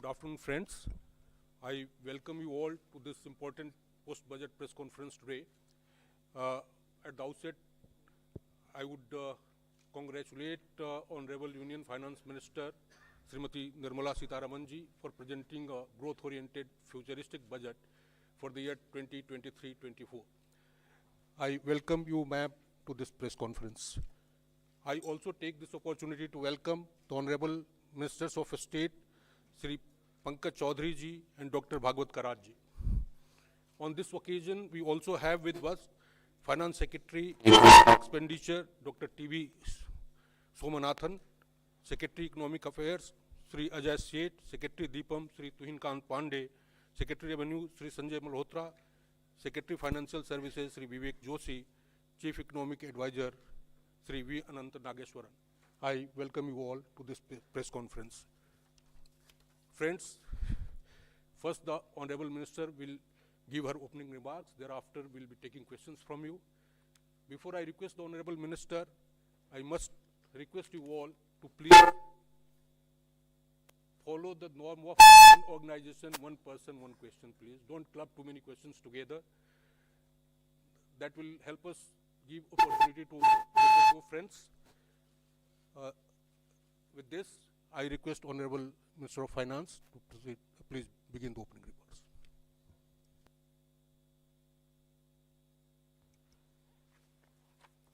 afternoon, friends. I welcome you all to this important post-budget press conference today. At the outset, I would congratulate Honorable Union Finance Minister Srimati Nirmala Sitharamanji for presenting a growth-oriented futuristic budget for the year 2023-24. I welcome you, ma'am, to this press conference. I also take this opportunity to welcome the Honorable Ministers of State, Sri Pankaj Chaudhary ji and Dr. Bhagwat Karaj ji. On this occasion, we also have with us Finance Secretary Expenditure, Dr. T.V. Somanathan, Secretary Economic Affairs, Sri Ajay Seth, Secretary Deepam, Sri Tuhin Kant Pandey, Secretary Revenue, Sri Sanjay Malhotra, Secretary Financial Services, Sri Vivek Joshi, Chief Economic Advisor, Sri V. Ananta Nageshwaran. I welcome you all to this press conference. Friends, first the Honorable Minister will give her opening remarks. Thereafter, we'll be taking questions from you. Before I request the Honorable Minister, I must request you all to please follow the norm of one organization, one person, one question, please. Don't club too many questions together. That will help us give opportunity to friends. With this, I request Honorable Minister of Finance to proceed. Please begin the opening remarks.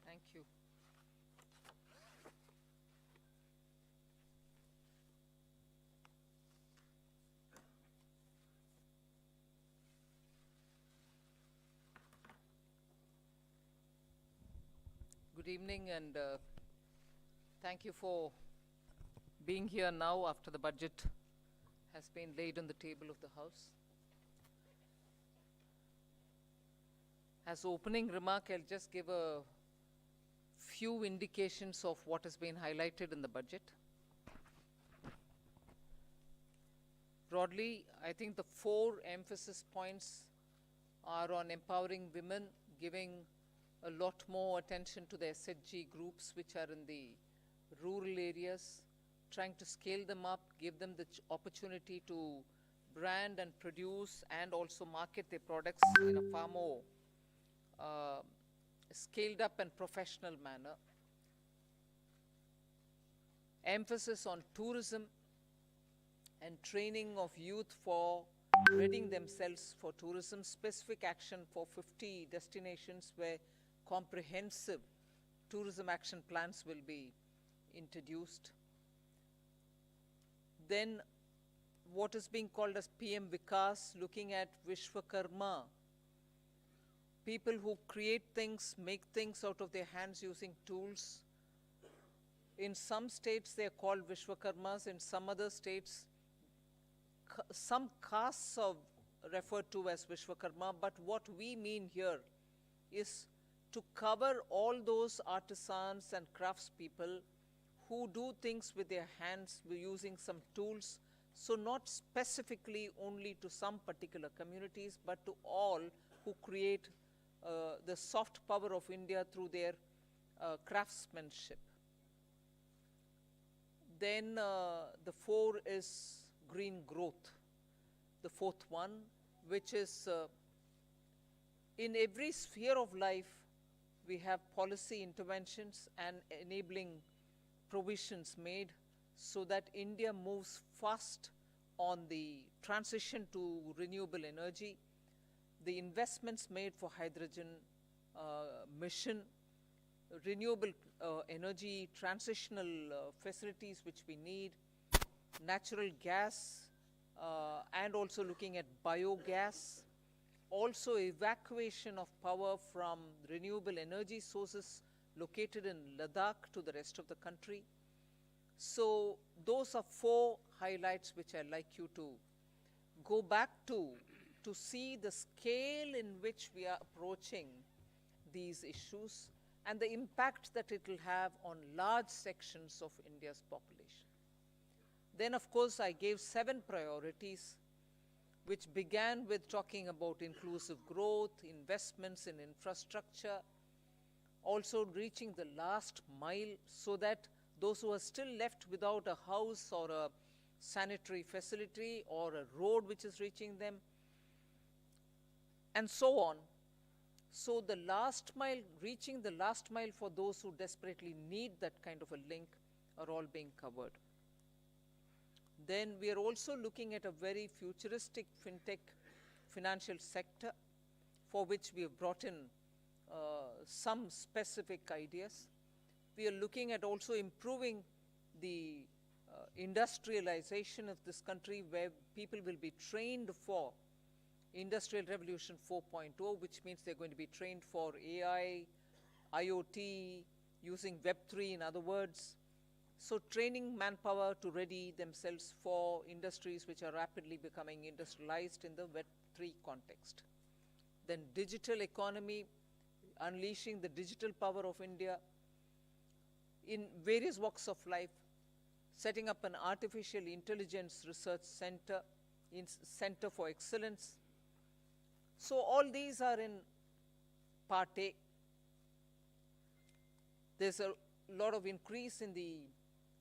Thank you. Good evening, and thank you for being here now after the budget has been laid on the table of the House. As opening remark, I'll just give a few indications of what has been highlighted in the budget. Broadly, I think the 4 emphasis points are on empowering women, giving a lot more attention to the SHG groups which are in the rural areas, trying to scale them up, give them the opportunity to brand and produce and also market their products in a far more scaled up and professional manner. Emphasis on tourism and training of youth for readying themselves for tourism. Specific action for 50 destinations where comprehensive tourism action plans will be introduced. Then what is being called as PM Vikas, looking at Vishwakarma, people who create things, make things out of their hands using tools. In some states they are called Vishwakarmas, in some other states some castes are referred to as Vishwakarma, but what we mean here is to cover all those artisans and craftspeople who do things with their hands using some tools. So not specifically only to some particular communities, but to all who create the soft power of India through their craftsmanship. Then the 4 is green growth, the 4th one, which is in every sphere of life, we have policy interventions and enabling provisions made so that India moves fast on the transition to renewable energy, the investments made for hydrogen mission, renewable energy transitional facilities which we need, natural gas, and also looking at biogas, also evacuation of power from renewable energy sources located in Ladakh to the rest of the country. So those are 4 highlights which I'd like you to go back to see the scale in which we are approaching these issues and the impact that it will have on large sections of India's population. Then, of course, I gave 7 priorities, which began with talking about inclusive growth, investments in infrastructure, also reaching the last mile so that those who are still left without a house or a sanitary facility or a road which is reaching them, and so on. So the last mile, reaching the last mile for those who desperately need that kind of a link are all being covered. Then we are also looking at a very futuristic fintech financial sector for which we have brought in some specific ideas. We are looking at also improving the industrialization of this country, where people will be trained for Industrial Revolution 4.0, which means they're going to be trained for AI, IoT, using Web3 in other words. So training manpower to ready themselves for industries which are rapidly becoming industrialized in the Web3 context. Then digital economy, unleashing the digital power of India in various walks of life, setting up an artificial intelligence research center, Center for Excellence. So all these are in part A. There's a lot of increase in the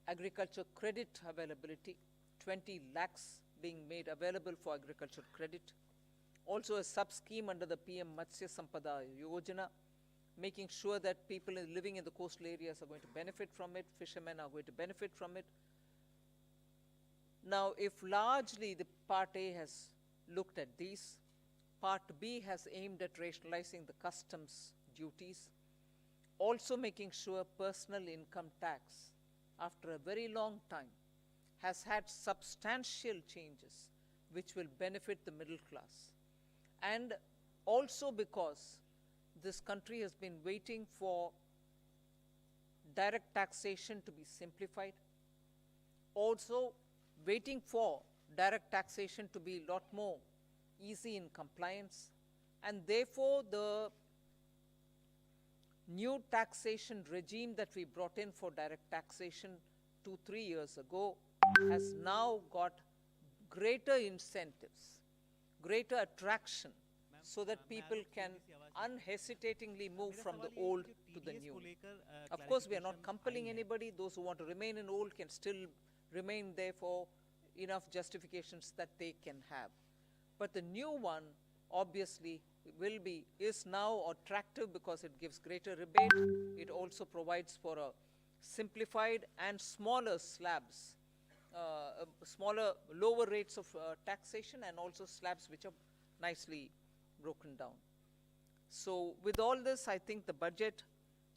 agriculture credit availability, 20 lakhs being made available for agriculture credit. Also a sub-scheme under the PMMODI Yojana, making sure that people living in the coastal areas are going to benefit from it, fishermen are going to benefit from it. Now, if largely the Part A has looked at these, Part B has aimed at rationalizing the customs duties, also making sure personal income tax, after a very long time, has had substantial changes which will benefit the middle class. And also because this country has been waiting for direct taxation to be simplified, also waiting for direct taxation to be a lot more easy in compliance, and therefore the new taxation regime that we brought in for direct taxation 2-3 years ago has now got greater incentives, greater attraction, so that people can unhesitatingly move from the old to the new. Of course, we are not compelling anybody. Those who want to remain in old can still remain there for enough justifications that they can have. But the new one obviously is now attractive because it gives greater rebate. It also provides for a simplified and smaller slabs, lower rates of taxation, and also slabs which are nicely broken down. So with all this, I think the budget,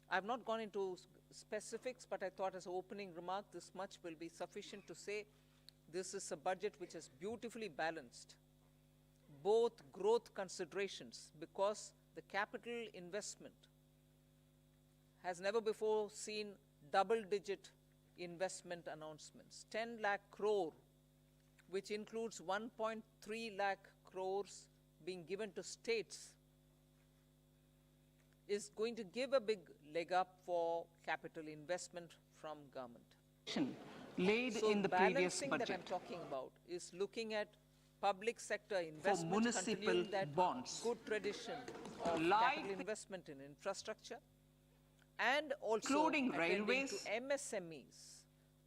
I've not gone into specifics, but I thought as an opening remark, this much will be sufficient to say this is a budget which is beautifully balanced. Both growth considerations, because the capital investment has never before seen double-digit investment announcements. 10 lakh crore, which includes 1.3 lakh crores being given to states, is going to give a big leg up for capital investment from government. Laid So in the the previous balancing budget that I'm talking about is looking at public sector investment, municipal continuing that bonds. good tradition of Like capital investment in infrastructure, and also Including attending railways. to MSMEs,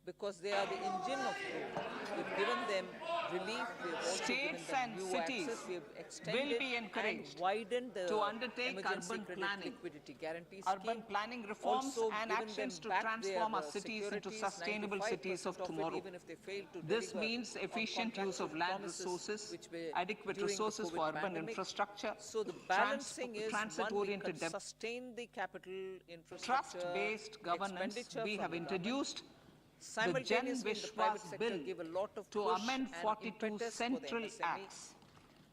because they are the engine of growth. We've given them relief, we've also States given them and new cities access, we've extended will be and encouraged widened the to undertake emergency urban credit planning, liquidity guarantee urban scheme. planning reforms Also and given actions them to back transform their, our cities into securities, sustainable cities of 95% it, tomorrow. even if they fail to This deliver means on efficient use of contractual land promises resources, which were adequate during the resources COVID for urban pandemic. infrastructure, So the balancing is, one, we transit-oriented can sustain the capital infrastructure trust-based governance. expenditure We from have the government. introduced the Jan Simultaneously, in the private Vishwas sector Bill give a lot of to push amend and 42 impetus for the central MSME, acts.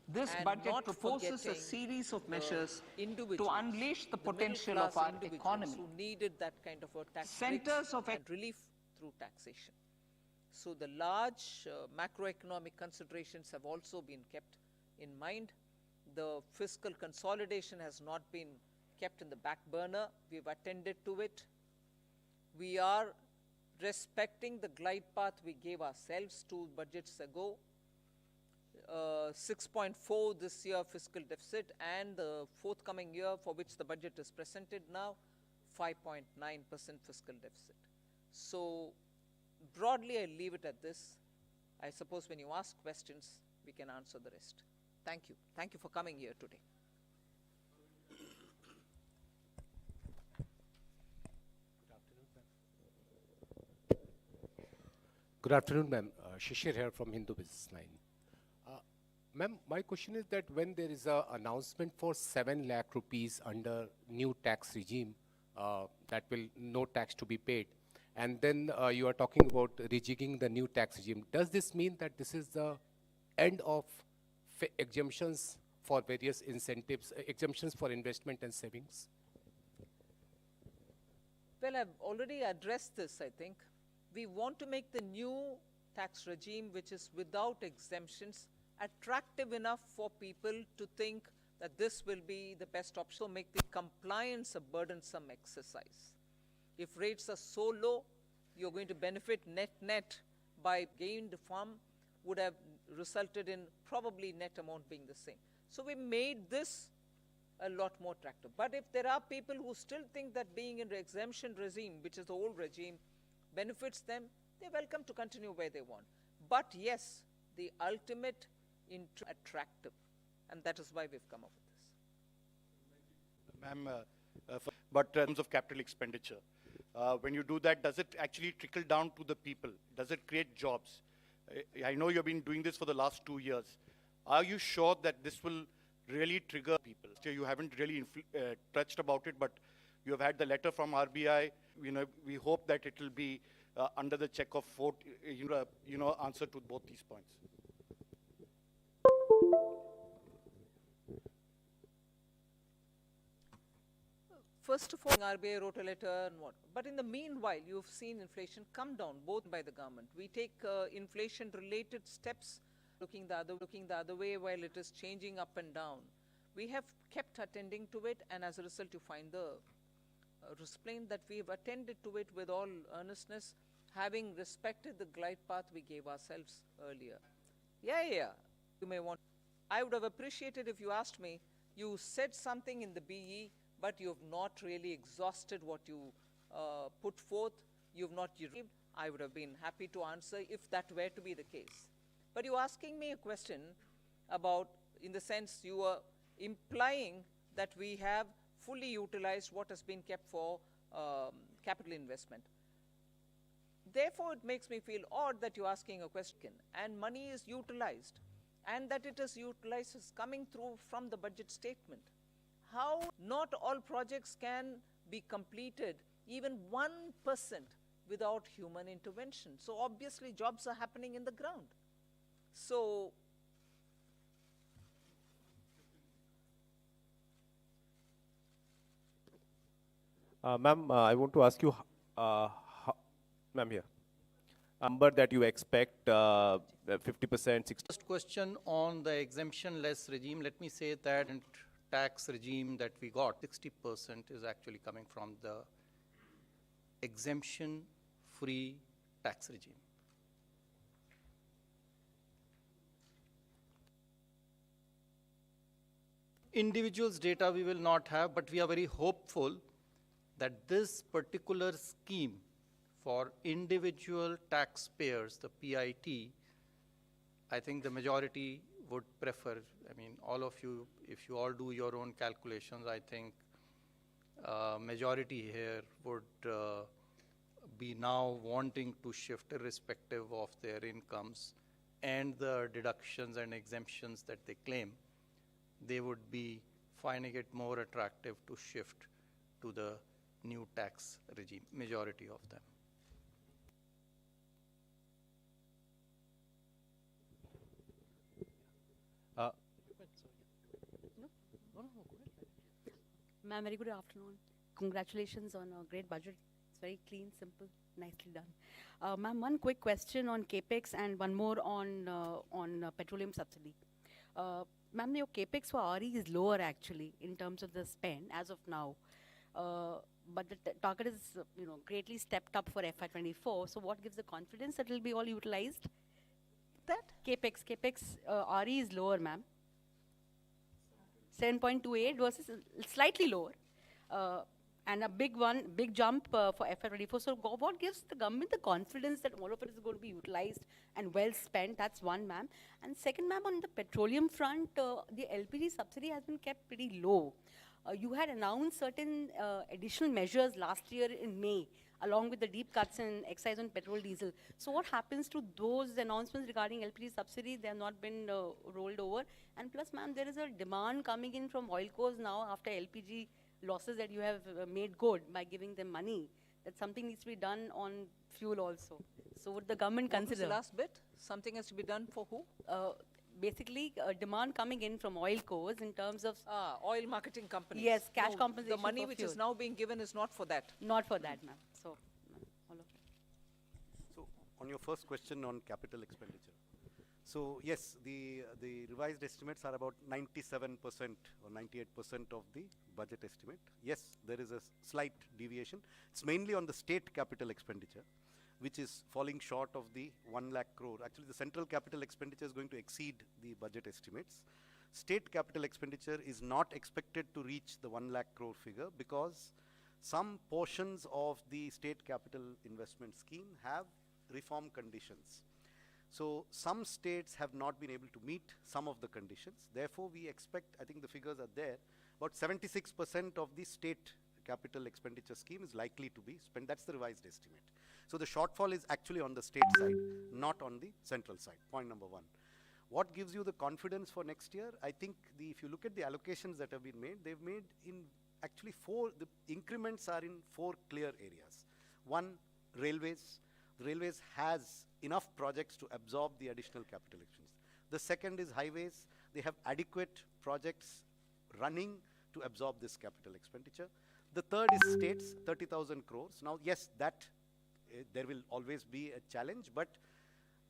This and budget not proposes a forgetting series of the measures to individuals, unleash the middle potential class of our individuals economy. who needed that kind of a tax Centers breaks of and relief through taxation. So the large macroeconomic considerations have also been kept in mind. The fiscal consolidation has not been kept in the back burner. We've attended to it. We are respecting the glide path we gave ourselves 2 budgets ago. 6.4 this year fiscal deficit, and the forthcoming year for which the budget is presented now, 5.9% fiscal deficit. So broadly, I leave it at this. I suppose when you ask questions, we can answer the rest. Thank you. Thank you for coming here today. Good afternoon, ma'am. Shishir here from Hindu Business Line. Ma'am, my question is that when there is an announcement for 7 lakh rupees under new tax regime, that will no tax to be paid, and then you are talking about rejigging the new tax regime, does this mean that this is the end of exemptions for various incentives, exemptions for investment and savings? Well, I've already addressed this, I think. We want to make the new tax regime, which is without exemptions, attractive enough for people to think that this will be the best option, so make the compliance a burdensome exercise. If rates are so low, you're going to benefit net by gained farm would have resulted in probably net amount being the same. So we made this a lot more attractive. But if there are people who still think that being in the exemption regime, which is the old regime, benefits them, they're welcome to continue where they want. But yes, the ultimate attractive, and that is why we've come up with this. Ma'am, but in terms of capital expenditure, when you do that, does it actually trickle down to the people? Does it create jobs? I know you've been doing this for the last 2 years. Are you sure that this will really trigger people? You haven't really touched about it, but you have had the letter from RBI. We hope that it will be under the check of vote, answer to both these points. First of all, RBI wrote a letter and what. But in the meanwhile, you've seen inflation come down, both by the government. We take inflation-related steps, looking the other way while it is changing up and down. We have kept attending to it, and as a result, you find the explain that we have attended to it with all earnestness, having respected the glide path we gave ourselves earlier. Yeah. You may want. I would have appreciated if you asked me, you said something in the BE, but you have not really exhausted what you put forth. You have not received. I would have been happy to answer if that were to be the case. But you're asking me a question about, in the sense you are implying that we have fully utilized what has been kept for capital investment. Therefore, it makes me feel odd that you're asking a question and money is utilized, and that it is utilized is coming through from the budget statement. How not all projects can be completed, even 1%, without human intervention. So obviously jobs are happening in the ground. So ma'am, I want to ask you, ma'am, here, number that you expect 50%, 60%. First question on the exemption-less regime, let me say that tax regime that we got, 60% is actually coming from the exemption-free tax regime. Individuals' data we will not have, but we are very hopeful that this particular scheme for individual taxpayers, the PIT, I think the majority would prefer. I mean, all of you, if you all do your own calculations, I think majority here would be now wanting to shift irrespective of their incomes and the deductions and exemptions that they claim. They would be finding it more attractive to shift to the new tax regime, majority of them. Ma'am, very good afternoon. Congratulations on a great budget. It's very clean, simple, nicely done. Ma'am, one quick question on CAPEX and one more on petroleum subsidy. Ma'am, your CAPEX for RE is lower actually in terms of the spend as of now. But the target is greatly stepped up for FY24. So what gives the confidence that it will be all utilized? That? CAPEX RE is lower, ma'am. 7.28 versus slightly lower. And a big jump for FY24. So what gives the government the confidence that all of it is going to be utilized and well spent? That's one, ma'am. And second, ma'am, on the petroleum front, the LPG subsidy has been kept pretty low. You had announced certain additional measures last year in May, along with the deep cuts in excise on petrol, diesel. So what happens to those announcements regarding LPG subsidy? They have not been rolled over. And plus, ma'am, there is a demand coming in from oil cores now after LPG losses that you have made good by giving them money. That something needs to be done on fuel also. So would the government What was consider? the last bit? Something has to be done for who? Basically, demand coming in from oil cores in terms of Oil marketing companies. Yes, cash No, compensation The money for which is fuel. now being given is not for that. not for that, ma'am. So, all of it. So on your first question on capital expenditure. So yes, the revised estimates are about 97% or 98% of the budget estimate. Yes, there is a slight deviation. It's mainly on the state capital expenditure, which is falling short of the 1 lakh crore. Actually, the central capital expenditure is going to exceed the budget estimates. State capital expenditure is not expected to reach the 1 lakh crore figure because some portions of the state capital investment scheme have reform conditions. So some states have not been able to meet some of the conditions. Therefore, we expect, I think the figures are there, about 76% of the state capital expenditure scheme is likely to be spent. That's the revised estimate. So the shortfall is actually on the state side, not on the central side, point number one. What gives you the confidence for next year? I think if you look at the allocations that have been made, they've made in actually the increments are in 4 clear areas. One, railways. The railways has enough projects to absorb the additional capital expenditure. The second is highways. They have adequate projects running to absorb this capital expenditure. The third is states, 30,000 crores. Now, yes, there will always be a challenge, but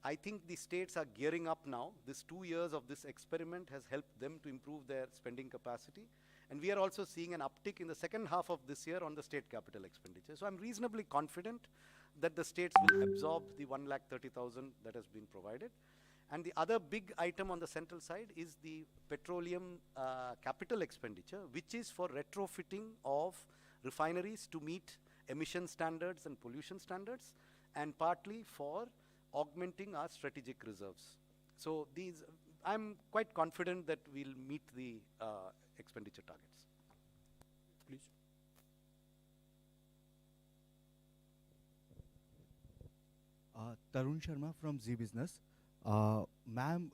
I think the states are gearing up now. This 2 years of this experiment has helped them to improve their spending capacity. And we are also seeing an uptick in the second half of this year on the state capital expenditure. So I'm reasonably confident that the states will absorb the 1,30,000 that has been provided. And the other big item on the central side is the petroleum capital expenditure, which is for retrofitting of refineries to meet emission standards and pollution standards, and partly for augmenting our strategic reserves. So I'm quite confident that we'll meet the expenditure targets. Please. Tarun Sharma from Zee Business. Ma'am,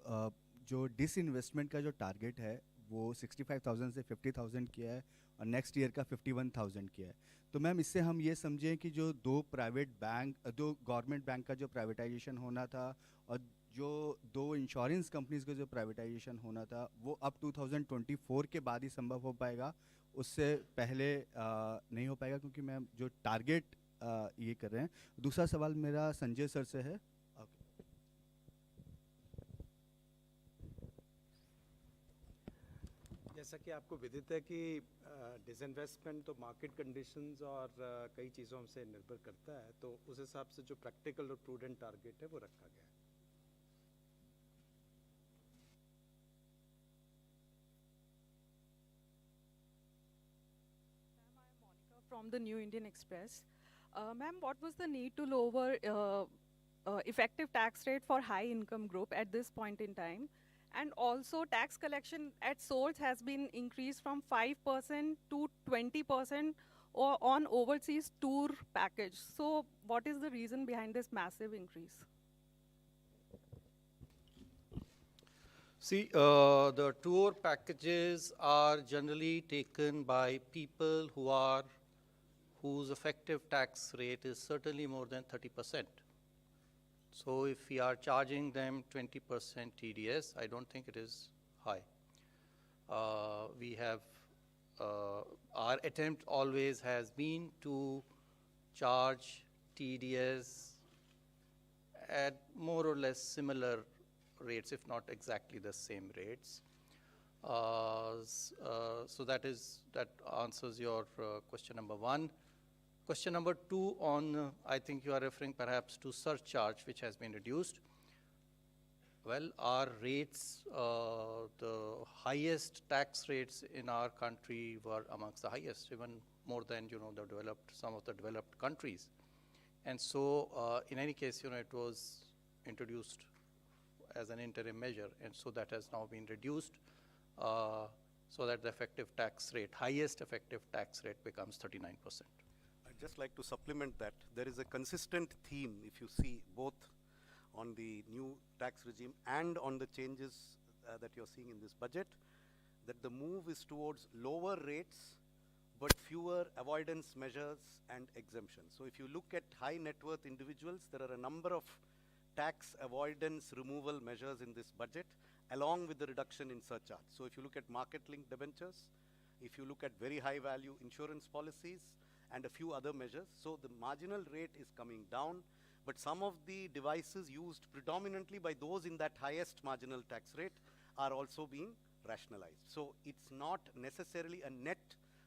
जो disinvestment का जो target है वो 65,000 से 50,000 किया है और next year का 51,000 किया है। तो मैम, इससे हम ये समझें कि जो दो गवर्नमेंट बैंक का जो प्राइवेटाइजेशन होना था और जो 2 इंश्योरेंस कंपनीज का जो प्राइवेटाइजेशन होना था वो अब 2024 के बाद ही संभव हो पाएगा, उससे पहले नहीं हो पाएगा, क्योंकि मैम जो टारगेट ये कर रहे हैं। दूसरा सवाल मेरा संजय सर से है। जैसा कि आपको विदित है कि डिसइन्वेस्टमेंट तो मार्केट कंडीशंस और कई चीज़ों से निर्भर करता है, तो उस हिसाब से जो प्रैक्टिकल और प्रूडेंट टारगेट है वो रखा गया है। From the New Indian Express. Ma'am, what was the need to lower effective tax rate for high income group at this point in time? And also tax collection at source has been increased from 5% to 20% on overseas tour package. So what is the reason behind this massive increase? See, the tour packages are generally taken by people whose effective tax rate is certainly more than 30%. So if we are charging them 20% TDS, I don't think it is high. Our attempt always has been to charge TDS at more or less similar rates, if not exactly the same rates. So that answers your question number 1. Question number 2 on, I think you are referring perhaps to surcharge, which has been reduced. Well, our rates, the highest tax rates in our country were amongst the highest, even more than, some of the developed countries. And so, in any case, it was introduced as an interim measure, and so that has now been reduced, so that the effective tax rate, highest effective tax rate becomes 39%. I'd just like to supplement that. There is a consistent theme, if you see, both on the new tax regime and on the changes that you're seeing in this budget, that the move is towards lower rates but fewer avoidance measures and exemptions. So if you look at high net worth individuals, there are a number of tax avoidance removal measures in this budget, along with the reduction in surcharge. So if you look at market-linked debentures, if you look at very high value insurance policies, and a few other measures, so the marginal rate is coming down, but some of the devices used predominantly by those in that highest marginal tax rate are also being rationalized. So it's not necessarily a net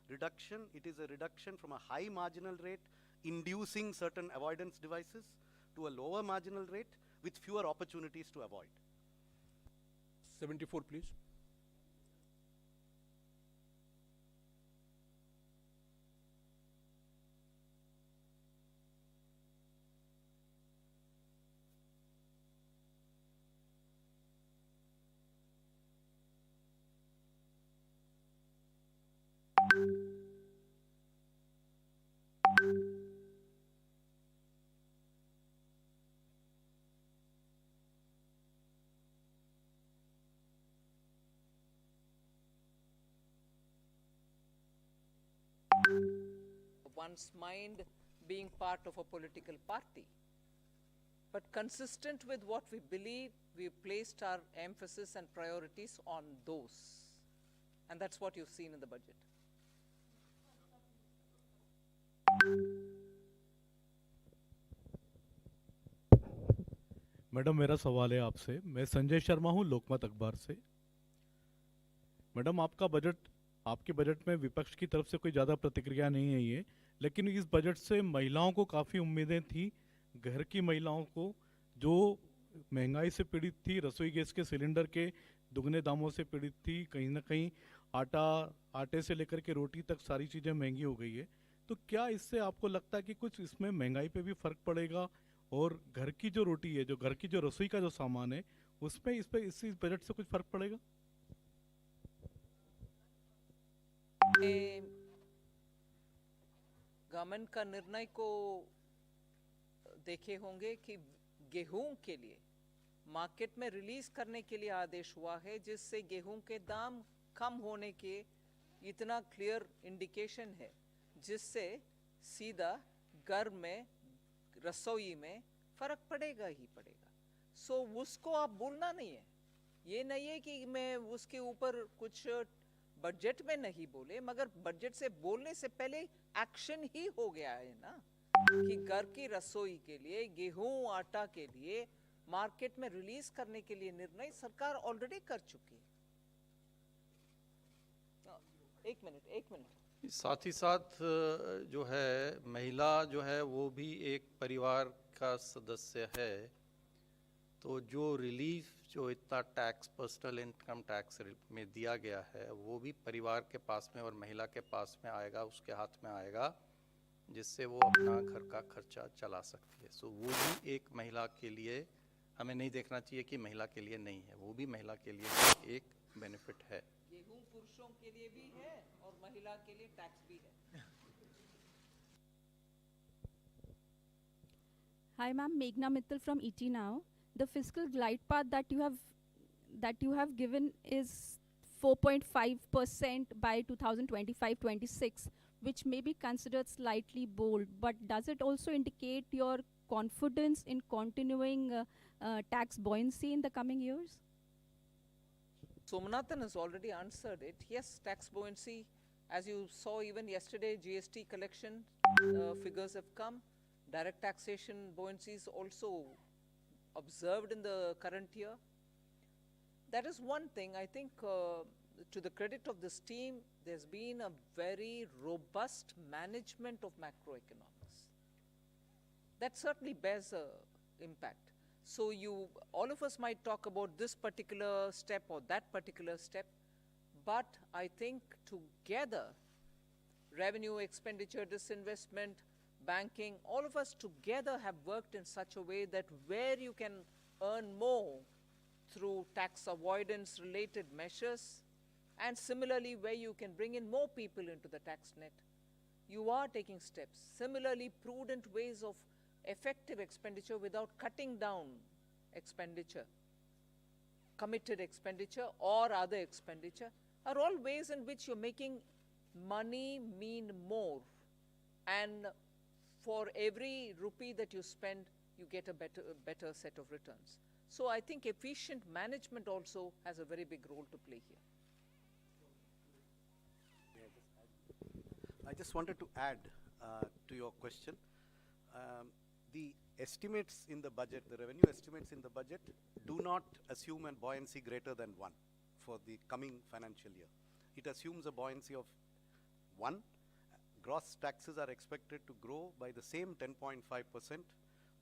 reduction, it is a reduction from a high marginal rate inducing certain avoidance devices to a lower marginal rate with fewer opportunities to avoid. 74, please. One's mind being part of a political party. But consistent with what we believe, we placed our emphasis and priorities on those. And that's what you've seen in the budget. Madam मेरा सवाल है आपसे। मैं संजय शर्मा हूं लोकमत अखबार से। Madam आपके budget में विपक्ष की तरफ से कोई ज़्यादा प्रतिक्रिया नहीं है ये, लेकिन इस बजट से महिलाओं को काफ़ी उम्मीदें थी। घर की महिलाओं को जो महंगाई से पीड़ित थी, रसोई गैस के सिलेंडर के दुगने दामों से पीड़ित थी, कहीं ना कहीं आटे से लेकर के रोटी तक सारी चीज़ें महंगी हो गई है। तो क्या इससे आपको लगता है कि कुछ इसमें महंगाई पे भी फ़र्क पड़ेगा और घर की जो रोटी है, जो घर की जो रसोई का जो सामान है, उसमें इस बजट से कुछ फ़र्क पड़ेगा? गवर्नमेंट का निर्णय को देखे होंगे कि गेहूं के लिए मार्केट में रिलीज करने के लिए आदेश हुआ है, जिससे गेहूं के दाम कम होने के इतना क्लियर इंडिकेशन है, जिससे सीधा घर में रसोई में फर्क पड़ेगा ही पड़ेगा। सो उसको आप बोलना नहीं है, ये नहीं है कि मैं उसके ऊपर कुछ बजट में नहीं बोले, मगर बजट से बोलने से पहले एक्शन ही हो गया है ना, कि घर की रसोई के लिए गेहूं आटा के लिए मार्केट में रिलीज करने के लिए निर्णय सरकार ऑलरेडी कर चुकी है। एक मिनट। साथ ही साथ जो है महिला जो है वो भी एक परिवार का सदस्य है, तो जो रिलीफ जो इतना टैक्स पर्सनल इनकम टैक्स में दिया गया है वो भी परिवार के पास में और महिला के पास में आएगा, उसके हाथ में आएगा, जिससे वो अपना घर का खर्चा चला सकती है। सो वो भी एक महिला के लिए हमें नहीं देखना चाहिए कि महिला के लिए नहीं है, वो भी महिला के लिए एक बेनिफिट है। गेहूं पुरुषों के लिए भी है और महिला के लिए टैक्स भी है। Hi ma'am, Meghna Mittal from ET Now. The fiscal glide path that you have given is 4.5% by 2025-26, which may be considered slightly bold, but does it also indicate your confidence in continuing tax buoyancy in the coming years? Somanathan has already answered it. Yes, tax buoyancy, as you saw even yesterday, GST collection figures have come. Direct taxation buoyancy is also observed in the current year. That is one thing. I think to the credit of this team, there's been a very robust management of macroeconomics. That certainly bears an impact. So all of us might talk about this particular step or that particular step, but I think together, revenue, expenditure, disinvestment, banking, all of us together have worked in such a way that where you can earn more through tax avoidance related measures, and similarly where you can bring in more people into the tax net, you are taking steps. Similarly, prudent ways of effective expenditure without cutting down expenditure, committed expenditure or other expenditure, are all ways in which you're making money mean more. And for every rupee that you spend, you get a better set of returns. So I think efficient management also has a very big role to play here. I just wanted to add to your question. The estimates in the budget, the revenue estimates in the budget, do not assume a buoyancy greater than 1 for the coming financial year. It assumes a buoyancy of 1. Gross taxes are expected to grow by the same 10.5%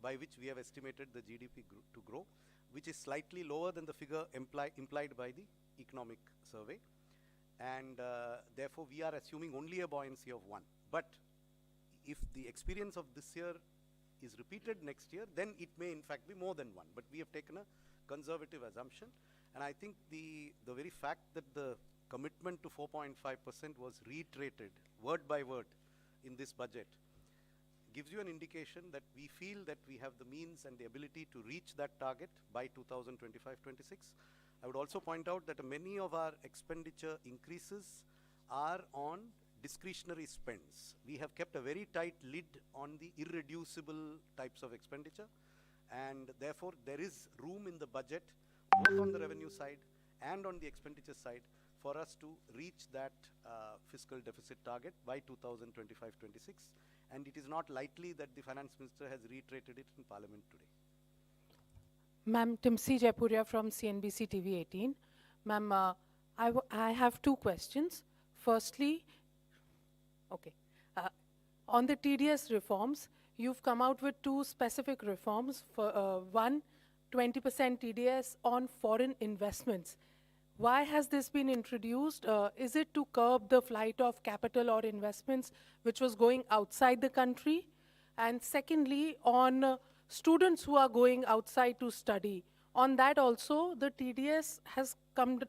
by which we have estimated the GDP to grow, which is slightly lower than the figure implied by the economic survey. And therefore, we are assuming only a buoyancy of 1. But if the experience of this year is repeated next year, then it may in fact be more than 1. But we have taken a conservative assumption. And I think the very fact that the commitment to 4.5% was reiterated word by word in this budget gives you an indication that we feel that we have the means and the ability to reach that target by 2025-26. I would also point out that many of our expenditure increases are on discretionary spends. We have kept a very tight lid on the irreducible types of expenditure, and therefore there is room in the budget, both on the revenue side and on the expenditure side, for us to reach that fiscal deficit target by 2025-26. And it is not likely that the finance minister has reiterated it in Parliament today. Ma'am, Timsi Jaipuria from CNBC TV 18. Ma'am, I have two questions. Firstly, on the TDS reforms, you've come out with two specific reforms. For one, 20% TDS on foreign investments. Why has this been introduced? Is it to curb the flight of capital or investments which was going outside the country? And secondly, on students who are going outside to study, on that also the TDS has come,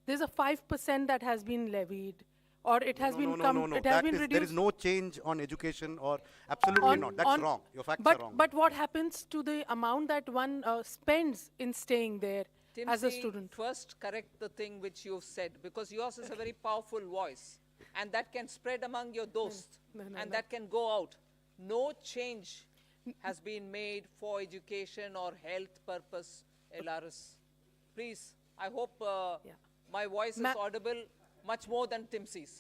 there's a 5% that has been levied, or it has been reduced. There is no change on education, or absolutely not. That's wrong. Your facts are wrong. But what happens to the amount that one spends in staying there as a student? First correct the thing which you've said, because yours is a very powerful voice, and that can spread among your dosts, that can go out. No change has been made for education or health purpose, LRS. Please, I hope my voice is audible much more than Timsi's.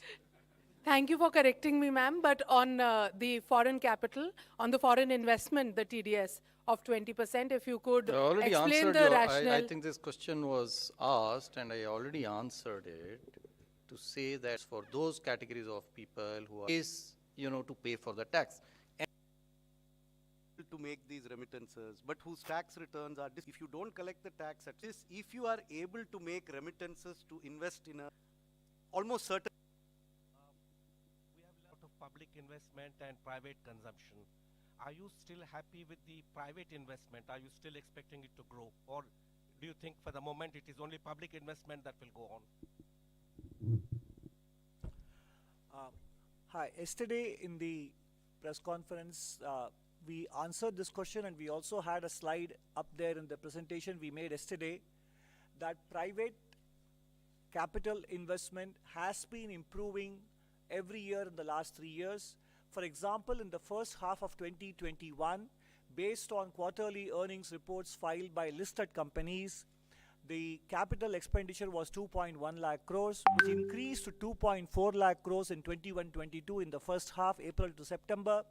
Thank you for correcting me, ma'am. But on the foreign capital, on the foreign investment, the TDS of 20%, if you could explain the rationale. I think this question was asked, and I already answered it, to say that for those categories of people who are to pay for the tax. To make these remittances, but whose tax returns are, if you don't collect the tax, at least if you are able to make remittances to invest in a almost certain. We have a lot of public investment and private consumption. Are you still happy with the private investment? Are you still expecting it to grow? Or do you think for the moment it is only public investment that will go on? Hi, yesterday in the press conference, we answered this question, and we also had a slide up there in the presentation we made yesterday, that private capital investment has been improving every year in the last 3 years. For example, in the first half of 2021, based on quarterly earnings reports filed by listed companies, the capital expenditure was 2.1 lakh crores, which increased to 2.4 lakh crores in 21-22 in the first half, April to September.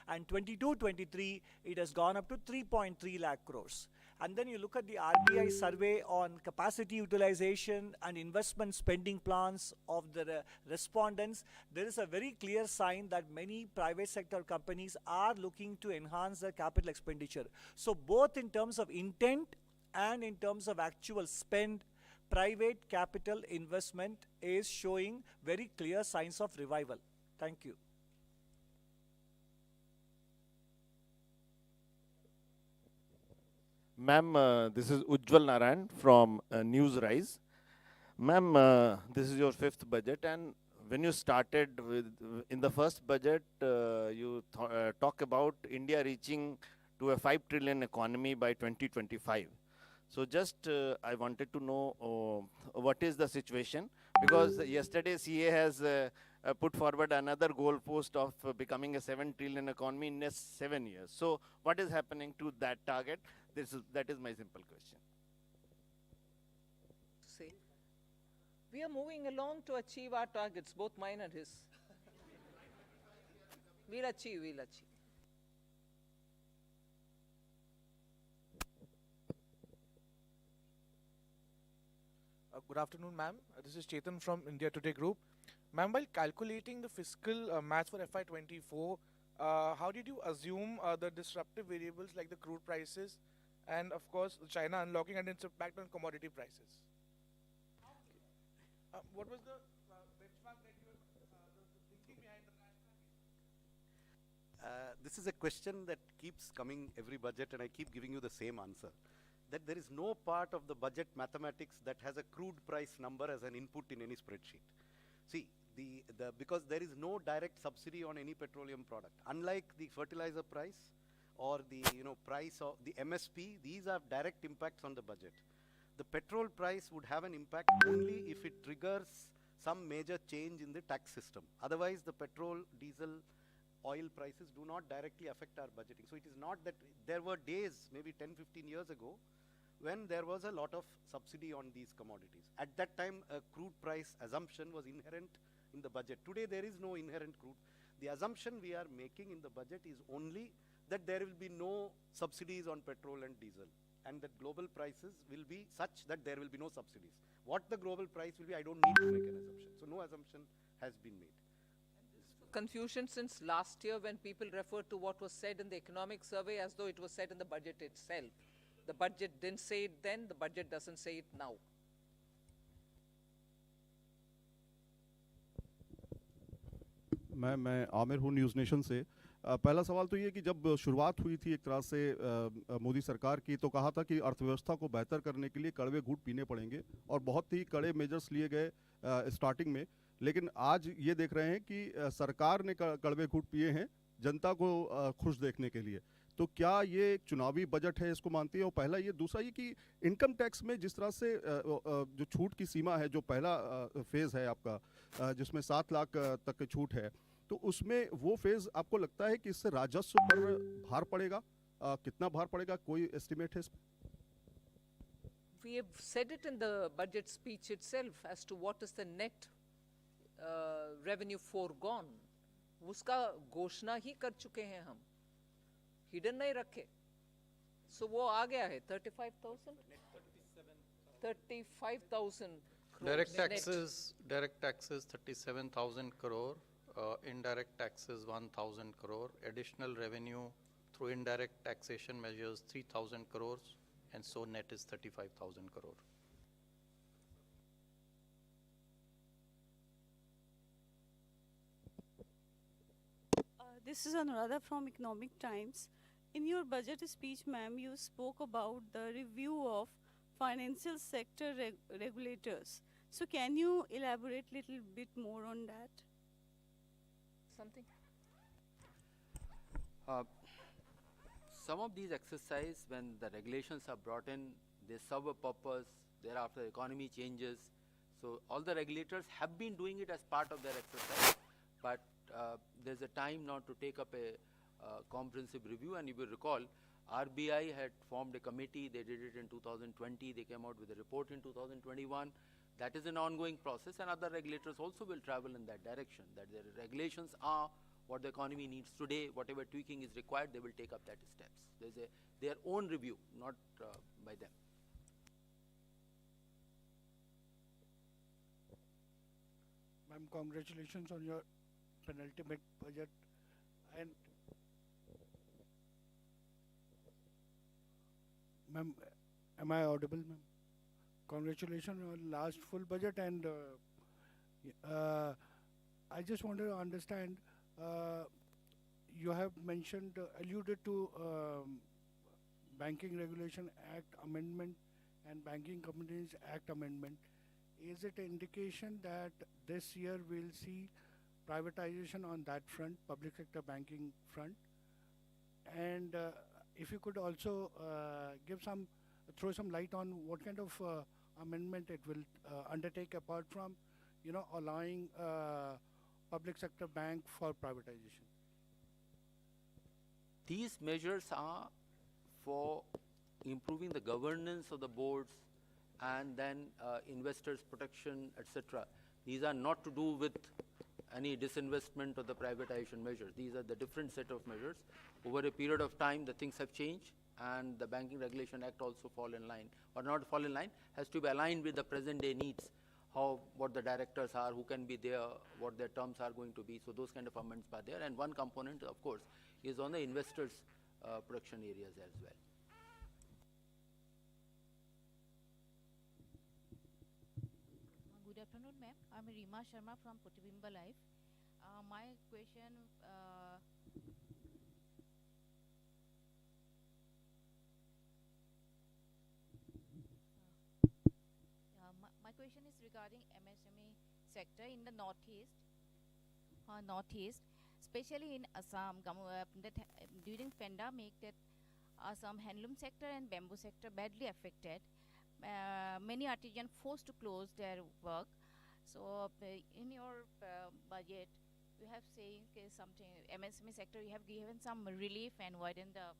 And 22-23, it has gone up to 3.3 lakh crores. and then you look at the RBI survey on capacity utilization and investment spending plans of the respondents, there is a very clear sign that many private sector companies are looking to enhance their capital expenditure. So both in terms of intent and in terms of actual spend, private capital investment is showing very clear signs of revival. Thank you. Ma'am, this is Ujjwal Narayan from Newsrise. Ma'am, this is your fifth budget, and when you started with, in the first budget, you talk about India reaching to a 5 trillion economy by 2025. So just I wanted to know what is the situation, because yesterday CA has put forward another goal post of becoming a 7 trillion economy in next 7 years. So what is happening to that target? That is my simple question. Say, we are moving along to achieve our targets, both mine and his. We'll achieve, we'll achieve. Good afternoon, ma'am. This is Chetan from India Today Group. Ma'am, while calculating the fiscal match for FY24, how did you assume the disruptive variables like the crude prices and, of course, China unlocking and its impact on commodity prices? What was the benchmark that you were the thinking behind the This is a question that keeps coming every budget, and I keep giving you the same answer. That there is no part of the budget mathematics that has a crude price number as an input in any spreadsheet. See, because there is no direct subsidy on any petroleum product. Unlike the fertilizer price or the price of the MSP, these have direct impacts on the budget. The petrol price would have an impact only if it triggers some major change in the tax system. Otherwise, the petrol, diesel, oil prices do not directly affect our budgeting. So it is not that there were days, maybe 10, 15 years ago, when there was a lot of subsidy on these commodities. At that time, a crude price assumption was inherent in the budget. Today, there is no inherent crude. The assumption we are making in the budget is only that there will be no subsidies on petrol and diesel, and that global prices will be such that there will be no subsidies. What the global price will be, I don't need to make an assumption. So no assumption has been made. Confusion since last year when people referred to what was said in the economic survey as though it was said in the budget itself. The budget didn't say it then, the budget doesn't say it now. मैं आमिर हूँ news nation से। पहला सवाल तो ये कि जब शुरुआत हुई थी एक तरह से मोदी सरकार की, तो कहा था कि अर्थव्यवस्था को बेहतर करने के लिए कड़वे घूंट पीने पड़ेंगे और बहुत ही कड़े मेजर्स लिए गए स्टार्टिंग में। लेकिन आज ये देख रहे हैं कि सरकार ने कड़वे घूंट पिए हैं जनता को खुश देखने के लिए। तो क्या ये एक चुनावी बजट है, इसको मानती है? और पहला ये, दूसरा ये कि इनकम टैक्स में जिस तरह से जो छूट की सीमा है, जो पहला फेज़ है आपका जिसमें 7 लाख तक की छूट है, तो उसमें वो फेज़ आपको लगता है कि इससे राजस्व पर भार पड़ेगा? कितना भार पड़ेगा, कोई एस्टिमेट है इसमें? We have said it in the budget speech itself as to what is the net revenue foregone. उसका घोषणा ही कर चुके हैं हम, हिडन नहीं रखे। So वो आ गया है 35,000? 35,000 Direct taxes 37,000 crore, indirect taxes 1,000 crore, additional revenue through indirect taxation measures 3,000 crores, and so net is 35,000 crore. This is Anuradha from Economic Times. In your budget speech, ma'am, you spoke about the review of financial sector regulators. So can you elaborate a little bit more on that? Something? Some of these exercises, when the regulations are brought in, they serve a purpose. Thereafter, the economy changes. So all the regulators have been doing it as part of their exercise, but there's a time now to take up a comprehensive review. And you will recall, RBI had formed a committee. They did it in 2020. They came out with a report in 2021. That is an ongoing process, and other regulators also will travel in that direction, that their regulations are what the economy needs today. Whatever tweaking is required, they will take up that steps. There's their own review, not by them. Ma'am, congratulations on your penultimate budget. And ma'am, am I audible, ma'am? Congratulations on last full budget, and I just wanted to understand. You have mentioned, alluded to Banking Regulation Act amendment and Banking Companies Act amendment. Is it an indication that this year we'll see privatization on that front, public sector banking front? And if you could also throw some light on what kind of amendment it will undertake, apart from, allowing public sector bank for privatization. These measures are for improving the governance of the boards and then investors protection, etc. These are not to do with any disinvestment or the privatization measures. These are the different set of measures. Over a period of time, the things have changed, and the Banking Regulation Act also fall in line, or not fall in line, has to be aligned with the present day needs, what the directors are, who can be there, what their terms are going to be. So those kind of amendments are there. And one component, of course, is on the investors protection areas as well. Good afternoon, ma'am. I'm Rima Sharma from Protibimba Life. My question, my question is regarding MSME sector in the northeast, especially in Assam. During pandemic, that Assam handloom sector and bamboo sector badly affected. Many artisans forced to close their work. So in your budget, you have saying something MSME sector, you have given some relief and widen the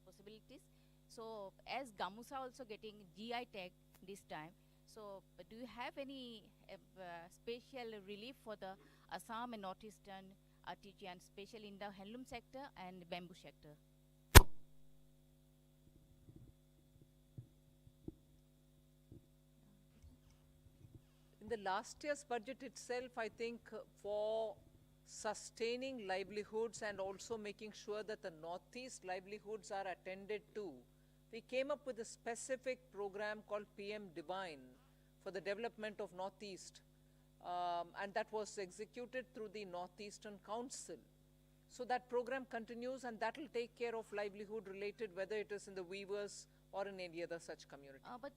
possibilities. So as Gamusa also getting GI tag this time, so do you have any special relief for the Assam and northeastern artisans, especially in the handloom sector and bamboo sector? In the last year's budget itself, I think for sustaining livelihoods and also making sure that the northeast livelihoods are attended to, we came up with a specific program called PM Divine for the development of northeast, and that was executed through the Northeastern Council. So that program continues, and that will take care of livelihood related, whether it is in the weavers or in any other such community. But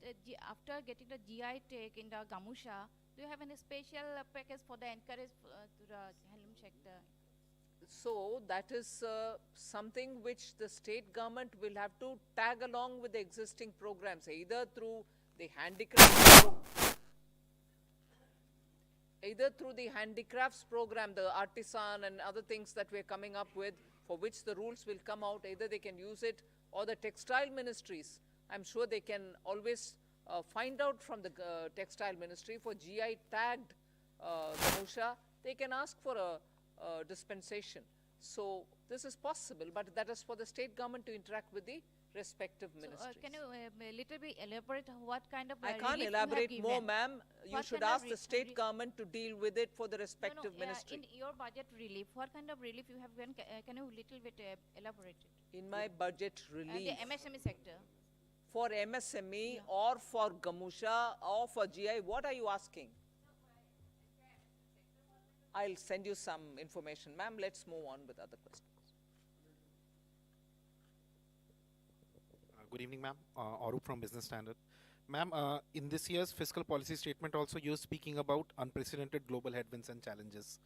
after getting the GI tag in the Gamusha, do you have any special package for the encourage to the handloom sector? So that is something which the state government will have to tag along with the existing programs, either through the handicrafts program, the artisan and other things that we're coming up with, for which the rules will come out. Either they can use it, or the textile ministries. I'm sure they can always find out from the textile ministry for GI tagged Gamusha. They can ask for a dispensation. So this is possible, but that is for the state government to interact with the respective ministries. Can you a little bit elaborate what kind of I can't elaborate more, ma'am. You should ask the state government to deal with it for the respective ministry. In your budget relief, what kind of relief you have given? Can you little bit elaborate it? In my budget relief. The MSME sector. For MSME or for Gamusha or for GI, what are you asking? I'll send you some information. Ma'am, let's move on with other questions. Good evening, ma'am. Arup from Business Standard. Ma'am, in this year's fiscal policy statement also you're speaking about unprecedented global headwinds and challenges.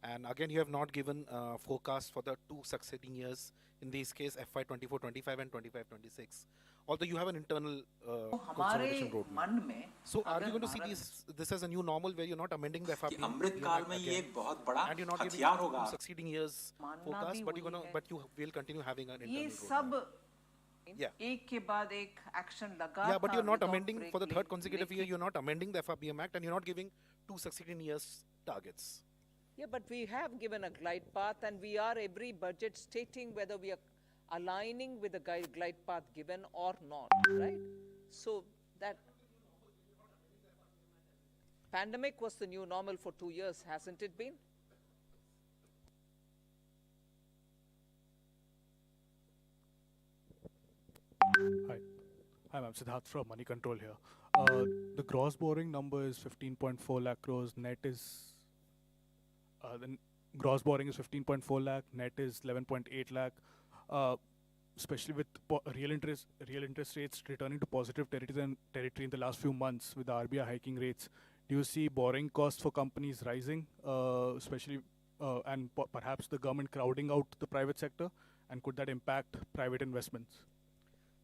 And again, you have not given forecast for the two succeeding years, in this case FY24-25 and 25-26. Although you have an internal consolidation roadmap. So are you going to see this as a new normal where you're not amending the FRP and you're not giving two succeeding years forecast, but you will continue having an internal roadmap? Yeah. Yeah, but you're not amending for the third consecutive year. You're not amending the FRBM Act, and you're not giving two succeeding years targets. Yeah, but we have given a glide path, and we are every budget stating whether we are aligning with the glide path given or not, right? So that pandemic was the new normal for 2 years, hasn't it been? Hi, I'm Siddharth from Money Control here. The gross borrowing number is 15.4 lakh crores. Net is gross borrowing is 15.4 lakh. Net is 11.8 lakh. Especially with real interest rates returning to positive territory in the last few months with the RBI hiking rates. Do you see borrowing costs for companies rising, especially and perhaps the government crowding out the private sector? And could that impact private investments?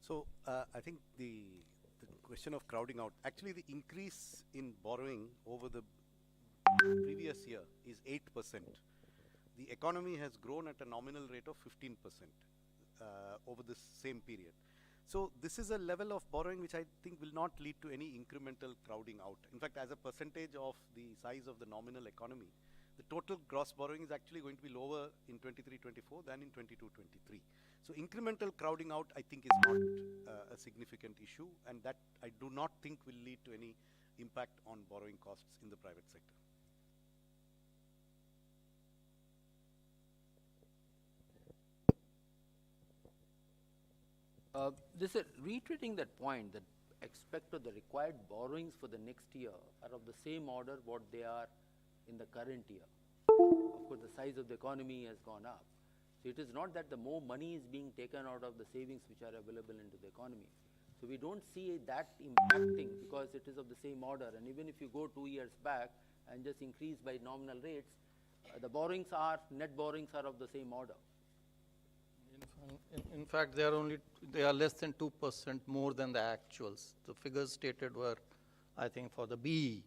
So I think the question of crowding out, actually the increase in borrowing over the previous year is 8%. The economy has grown at a nominal rate of 15% over this same period. So this is a level of borrowing which I think will not lead to any incremental crowding out. In fact, as a percentage of the size of the nominal economy, the total gross borrowing is actually going to be lower in 23-24 than in 22-23. So incremental crowding out, I think, is not a significant issue, and that I do not think will lead to any impact on borrowing costs in the private sector. This is reiterating that point that expected the required borrowings for the next year are of the same order what they are in the current year. Of course, the size of the economy has gone up. So it is not that the more money is being taken out of the savings which are available into the economy. So we don't see that impacting because it is of the same order. And even if you go 2 years back and just increase by nominal rates, the net borrowings are of the same order. In fact, they are less than 2% more than the actuals. The figures stated were, I think, for the BE,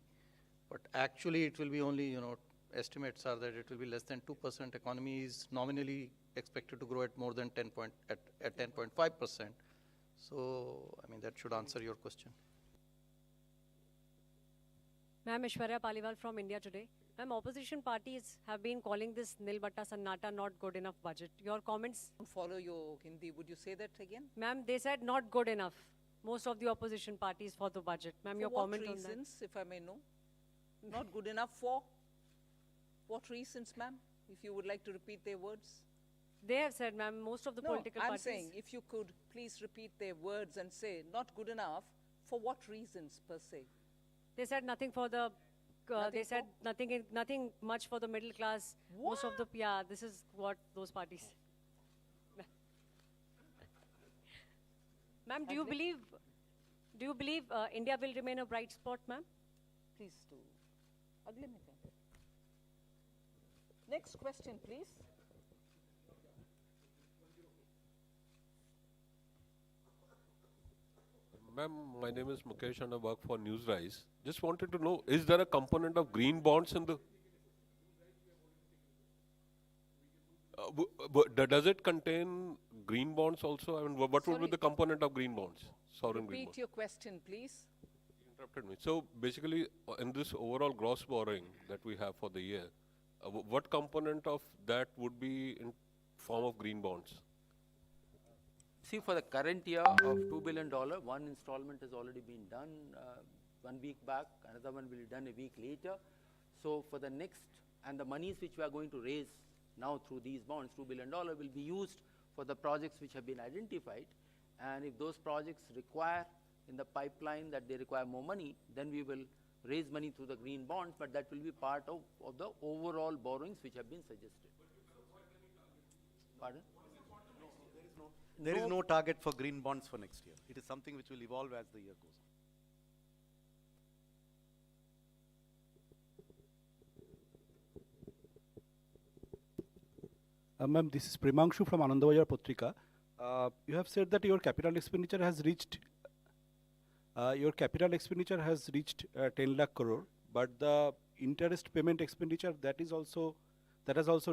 but actually it will be only, estimates are that it will be less than 2%. Economy is nominally expected to grow at more than 10.5%. So, I mean, that should answer your question. Ma'am, Ishwarya Paliwal from India Today. Ma'am, opposition parties have been calling this Nil Batta Sannata not good enough budget. Your comments? Follow your Hindi. Would you say that again? Ma'am, they said not good enough. Most of the opposition parties for the budget. Ma'am, your comment on that? For what reasons, if I may know? Not good enough for? What reasons, ma'am? If you would like to repeat their words. They have said, ma'am, most of the political I'm parties. saying if you could please repeat their words and say not good enough, for what reasons per se? They said nothing for the. They said nothing much for the middle class. What? Most of the this is what those parties. Ma'am, do you believe India will remain a bright spot, ma'am? Please do. Next question, please. Ma'am, my name is Mukesh and I work for Newsrise. Just wanted to know, is there a component of green bonds in the... does it contain green bonds also? I mean, what would be the component of green bonds? Sovereign green bonds. Repeat your question, please. You interrupted me. So basically, in this overall gross borrowing that we have for the year, what component of that would be in form of green bonds? See, for the current year of $2 billion, one installment has already been done 1 week back, another one will be done a week later. So for the next, and the monies which we are going to raise now through these bonds, $2 billion, will be used for the projects which have been identified. And if those projects require in the pipeline that they require more money, then we will raise money through the green bonds, but that will be part of the overall borrowings which have been suggested. Pardon? There is no target for green bonds for next year. It is something which will evolve as the year goes on. Ma'am, this is Primangshu from Anandabajar Patrika. You have said that your capital expenditure has reached 10 lakh crore, but the interest payment expenditure that has also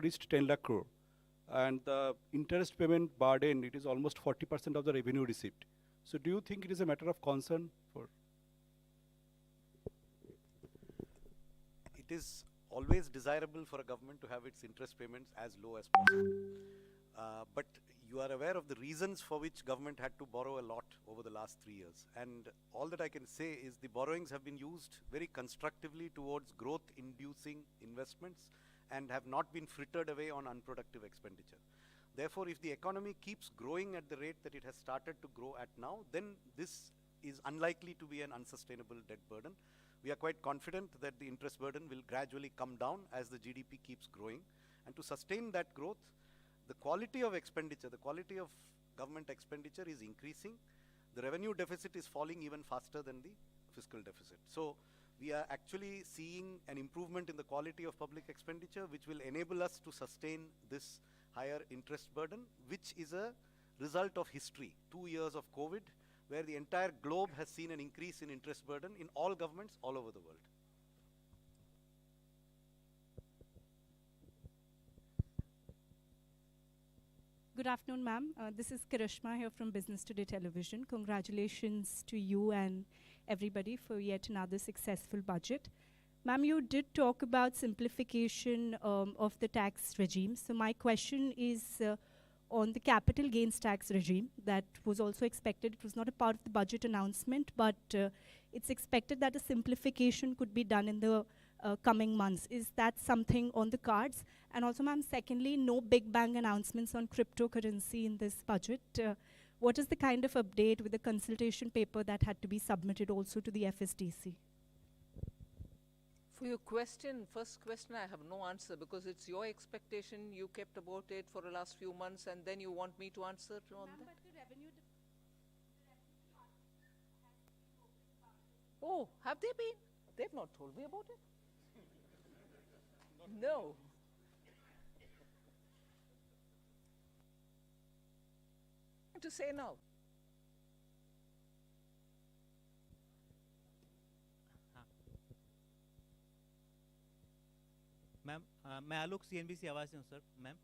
reached 10 lakh crore. And the interest payment burden, it is almost 40% of the revenue received. So do you think it is a matter of concern for? It is always desirable for a government to have its interest payments as low as possible. But you are aware of the reasons for which government had to borrow a lot over the last 3 years. And all that I can say is the borrowings have been used very constructively towards growth-inducing investments and have not been frittered away on unproductive expenditure. Therefore, if the economy keeps growing at the rate that it has started to grow at now, then this is unlikely to be an unsustainable debt burden. We are quite confident that the interest burden will gradually come down as the GDP keeps growing. And to sustain that growth, the quality of expenditure, the quality of government expenditure is increasing. The revenue deficit is falling even faster than the fiscal deficit. So we are actually seeing an improvement in the quality of public expenditure, which will enable us to sustain this higher interest burden, which is a result of history, 2 years of COVID, where the entire globe has seen an increase in interest burden in all governments all over the world. Good afternoon, ma'am. This is Karishma here from Business Today Television. Congratulations to you and everybody for yet another successful budget. Ma'am, you did talk about simplification of the tax regime. So my question is on the capital gains tax regime that was also expected. It was not a part of the budget announcement, but it's expected that a simplification could be done in the coming months. Is that something on the cards? And also, ma'am, secondly, no big bang announcements on cryptocurrency in this budget. What is the kind of update with the consultation paper that had to be submitted also to the FSDC? For your question, first question, I have no answer because it's your expectation. You kept about it for the last few months and then you want me to answer on that? Oh, have they been? They've not told me about it. No. To say now. Ma'am मैं आलोक CNBC आवाज़ से हूँ sir. Ma'am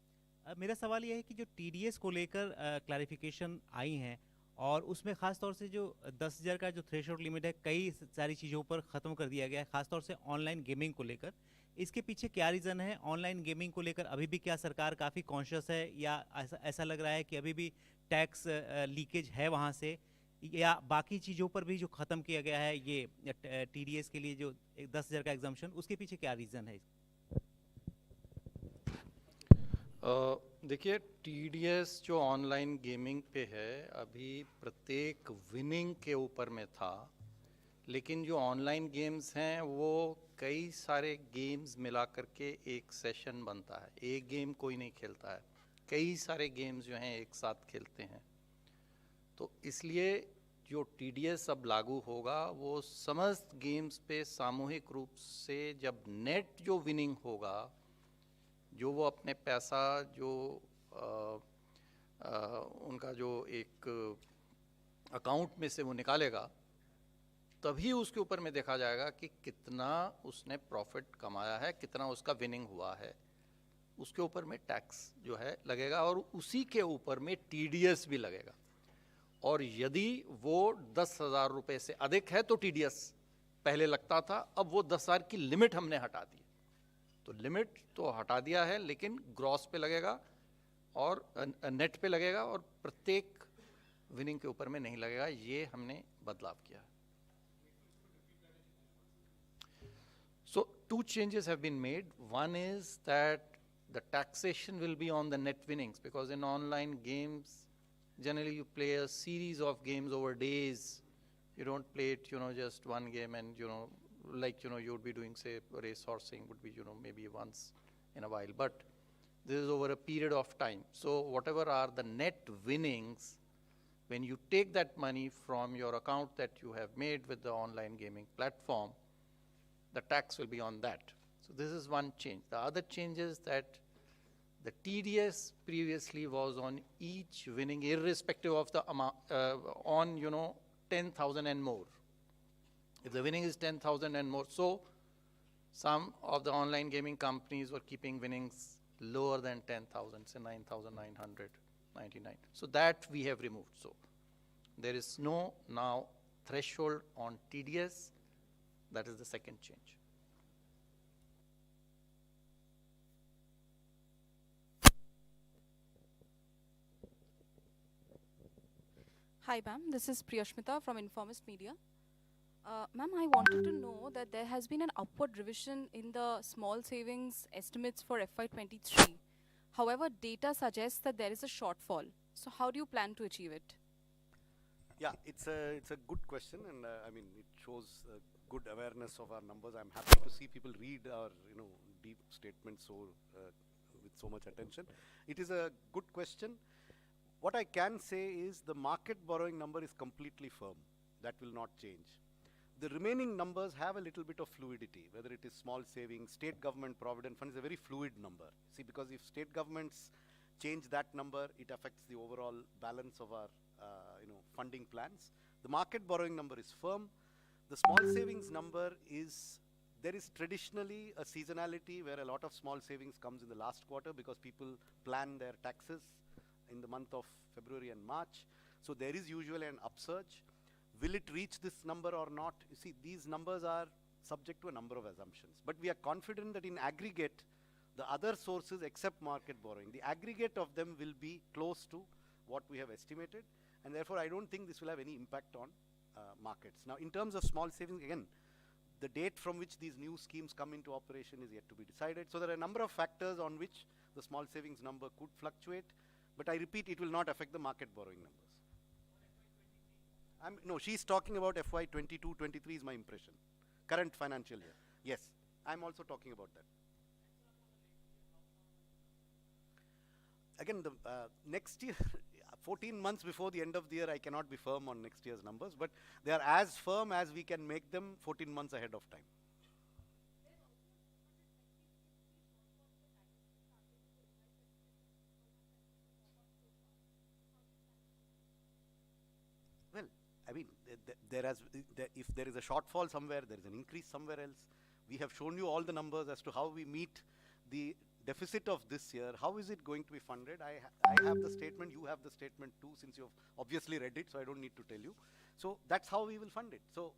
मेरा सवाल ये है कि जो TDS को लेकर क्लैरिफिकेशन आई हैं और उसमें ख़ास तौर से जो 10,000 का जो थ्रेशोल्ड लिमिट है कई सारी चीज़ों पर ख़त्म कर दिया गया है, ख़ास तौर से ऑनलाइन गेमिंग को लेकर। इसके पीछे क्या रीज़न है? ऑनलाइन गेमिंग को लेकर अभी भी क्या सरकार काफ़ी कॉन्शियस है या ऐसा लग रहा है कि अभी भी टैक्स लीकेज है वहाँ से, या बाकी चीज़ों पर भी जो ख़त्म किया गया है ये TDS के लिए जो 10,000 का एग्जाम्पशन, उसके पीछे क्या रीज़न है? देखिए, TDS जो ऑनलाइन गेमिंग पे है अभी प्रत्येक विनिंग के ऊपर में था, लेकिन जो ऑनलाइन गेम्स हैं वो कई सारे गेम्स मिला करके एक सेशन बनता है। एक गेम कोई नहीं खेलता है, कई सारे गेम्स जो हैं एक साथ खेलते हैं। तो इसलिए जो TDS अब लागू होगा वो समस्त गेम्स पे सामूहिक रूप से जब नेट जो विनिंग होगा, जो वो अपने पैसा जो उनका जो एक अकाउंट में से वो निकालेगा, तभी उसके ऊपर में देखा जाएगा कि कितना उसने प्रॉफिट कमाया है, कितना उसका विनिंग हुआ है। उसके ऊपर में टैक्स जो है लगेगा और उसी के ऊपर में TDS भी लगेगा। और यदि वो 10,000 रुपये से अधिक है तो TDS पहले लगता था, अब वो 10,000 की लिमिट हमने हटा दी। तो लिमिट तो हटा दिया है, लेकिन ग्रॉस पे लगेगा और नेट पे लगेगा और प्रत्येक विनिंग के ऊपर में नहीं लगेगा। ये हमने बदलाव किया है। So 2 changes have been made. One is that the taxation will be on the net winnings, because in online games generally you play a series of games over days. You don't play it, just one game and, like, you would be doing, say, race horsing would be, maybe once in a while. But this is over a period of time. So whatever are the net winnings, when you take that money from your account that you have made with the online gaming platform, the tax will be on that. So this is one change. The other change is that the TDS previously was on each winning, irrespective of the amount, on, 10,000 and more. If the winning is 10,000 and more, so some of the online gaming companies were keeping winnings lower than 10,000, say 9,999. So that we have removed. So there is no now threshold on TDS. That is the second change. Hi, ma'am. This is Priyashmita from Informist Media. Ma'am, I wanted to know that there has been an upward revision in the small savings estimates for FY23. However, data suggests that there is a shortfall. So how do you plan to achieve it? Yeah, it's a good question, and I mean it shows good awareness of our numbers. I'm happy to see people read our deep statements with so much attention. It is a good question. What I can say is the market borrowing number is completely firm. That will not change. The remaining numbers have a little bit of fluidity, whether it is small savings, state government provident fund is a very fluid number. See, because if state governments change that number, it affects the overall balance of our funding plans. The market borrowing number is firm. The small savings number is, there is traditionally a seasonality where a lot of small savings comes in the last quarter because people plan their taxes in the month of February and March. So there is usually an upsurge. Will it reach this number or not? You see, these numbers are subject to a number of assumptions. But we are confident that in aggregate, the other sources except market borrowing, the aggregate of them will be close to what we have estimated. And therefore, I don't think this will have any impact on markets. Now, in terms of small savings, again, the date from which these new schemes come into operation is yet to be decided. So there are a number of factors on which the small savings number could fluctuate. But I repeat, it will not affect the market borrowing numbers. No, she's talking about FY 22-23 is my impression. Current financial year. Yes, I'm also talking about that. Again, the next year, 14 months before the end of the year, I cannot be firm on next year's numbers, but they are as firm as we can make them 14 months ahead of time. Well, I mean, if there is a shortfall somewhere, there is an increase somewhere else. We have shown you all the numbers as to how we meet the deficit of this year. How is it going to be funded? I have the statement, you have the statement too, since you've obviously read it, so I don't need to tell you. So that's how we will fund it. So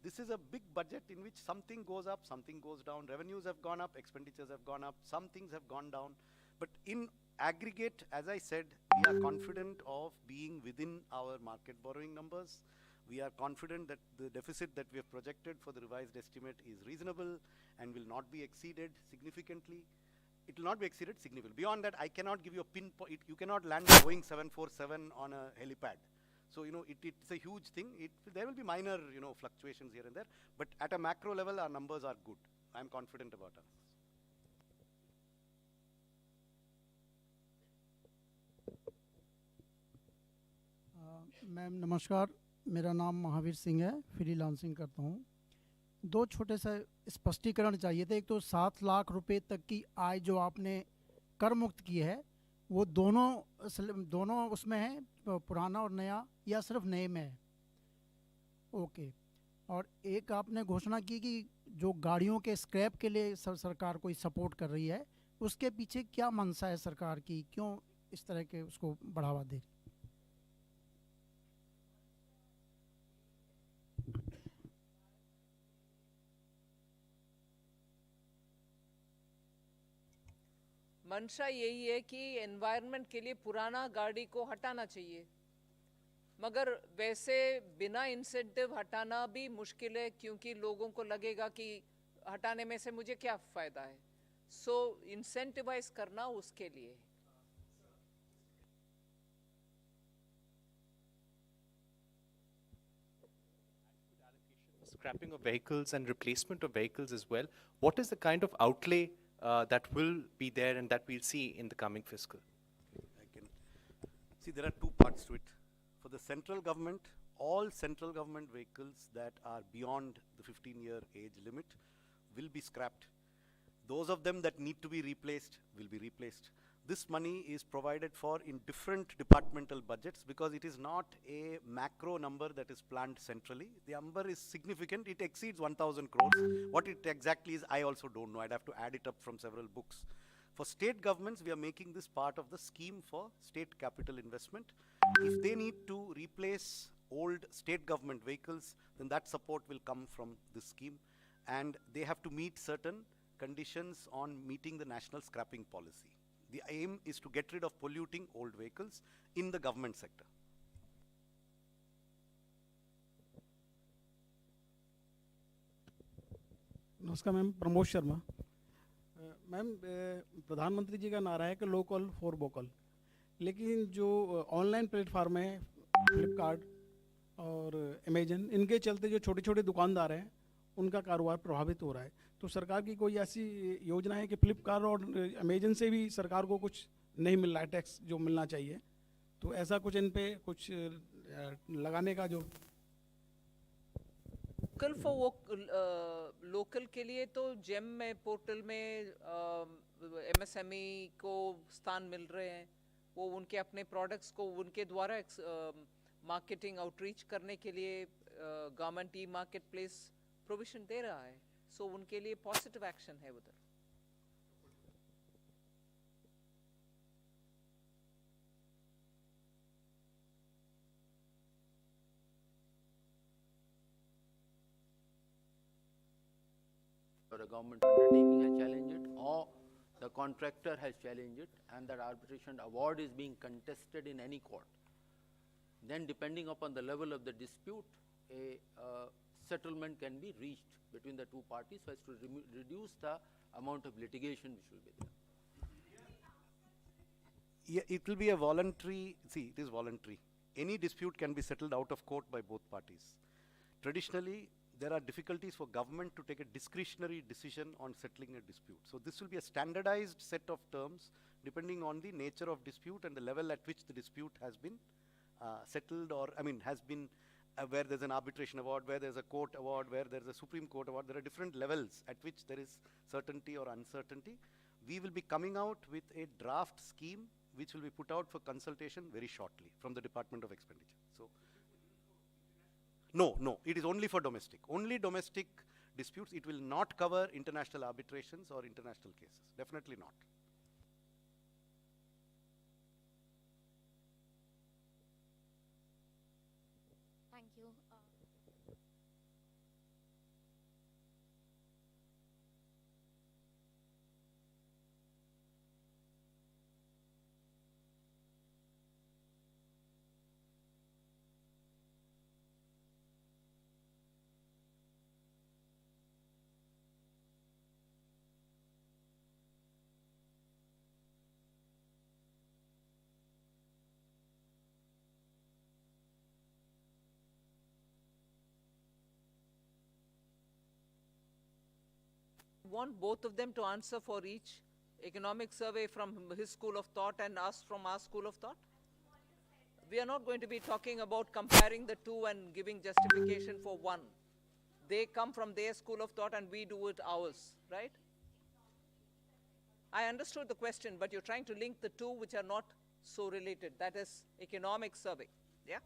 this is a big budget in which something goes up, something goes down. Revenues have gone up, expenditures have gone up, some things have gone down. But in aggregate, as I said, we are confident of being within our market borrowing numbers. We are confident that the deficit that we have projected for the revised estimate is reasonable and will not be exceeded significantly. It will not be exceeded significantly. Beyond that, I cannot give you a pinpoint. You cannot land a Boeing 747 on a helipad. So, it's a huge thing. There will be minor, fluctuations here and there. But at a macro level, our numbers are good. I'm confident about us. Ma'am नमस्कार, मेरा नाम महावीर सिंह है, freelancing करता हूँ। दो छोटे से स्पष्टीकरण चाहिए थे। एक तो 7 लाख रुपए तक की आय जो आपने कर मुक्त की है, वो दोनों उसमें है, पुराना और नया, या सिर्फ नए में है? ओके। और एक आपने घोषणा की कि जो गाड़ियों के स्क्रैप के लिए सरकार कोई सपोर्ट कर रही है, उसके पीछे क्या मंशा है सरकार की? क्यों इस तरह के उसको बढ़ावा दे? मंशा यही है कि एनवायरनमेंट के लिए पुराना गाड़ी को हटाना चाहिए, मगर वैसे बिना इंसेंटिव हटाना भी मुश्किल है, क्योंकि लोगों को लगेगा कि हटाने में से मुझे क्या फ़ायदा है। सो इंसेंटिवाइज करना उसके लिए। Scrapping of vehicles and replacement of vehicles as well. What is the kind of outlay that will be there and that we'll see in the coming fiscal? See, there are two parts to it. For the central government, all central government vehicles that are beyond the 15-year age limit will be scrapped. Those of them that need to be replaced will be replaced. This money is provided for in different departmental budgets because it is not a macro number that is planned centrally. The number is significant. It exceeds 1,000 crores. What it exactly is, I also don't know. I'd have to add it up from several books. For state governments, we are making this part of the scheme for state capital investment. If they need to replace old state government vehicles, then that support will come from this scheme. And they have to meet certain conditions on meeting the national scrapping policy. The aim is to get rid of polluting old vehicles in the government sector. नमस्कार ma'am, Pramod Sharma. Ma'am, प्रधानमंत्री जी का नारा है कि local for vocal, लेकिन जो online platform है फ्लिपकार्ट और अमेजन, इनके चलते जो छोटे छोटे दुकानदार हैं उनका कारोबार प्रभावित हो रहा है। तो सरकार की कोई ऐसी योजना है कि फ्लिपकार्ट और अमेजन से भी सरकार को कुछ नहीं मिल रहा है टैक्स जो मिलना चाहिए, तो ऐसा कुछ इन पे कुछ लगाने का जो लोकल फॉर लोकल के लिए तो जेम में पोर्टल में एमएसएमई को स्थान मिल रहे हैं, वो उनके अपने प्रोडक्ट्स को उनके द्वारा मार्केटिंग आउटरीच करने के लिए government e market place provision दे रहा है, सो उनके लिए पॉजिटिव एक्शन है उधर। Or a government undertaking has challenged it, or the contractor has challenged it, and that arbitration award is being contested in any court. Then depending upon the level of the dispute, a settlement can be reached between the two parties so as to reduce the amount of litigation which will be there. Yeah, it will be a voluntary, see, it is voluntary. Any dispute can be settled out of court by both parties. Traditionally, there are difficulties for government to take a discretionary decision on settling a dispute. So this will be a standardized set of terms depending on the nature of dispute and the level at which the dispute has been settled, or has been where there's an arbitration award, where there's a court award, where there's a Supreme Court award. There are different levels at which there is certainty or uncertainty. We will be coming out with a draft scheme which will be put out for consultation very shortly from the Department of Expenditure. So, no, it is only for domestic. Only domestic disputes. It will not cover international arbitrations or international cases. Definitely not. Thank you. Want both of them to answer for each economic survey from his school of thought and us from our school of thought? We are not going to be talking about comparing the two and giving justification for one. They come from their school of thought and we do it ours, right? I understood the question, but you're trying to link the two which are not so related. That is economic survey, yeah?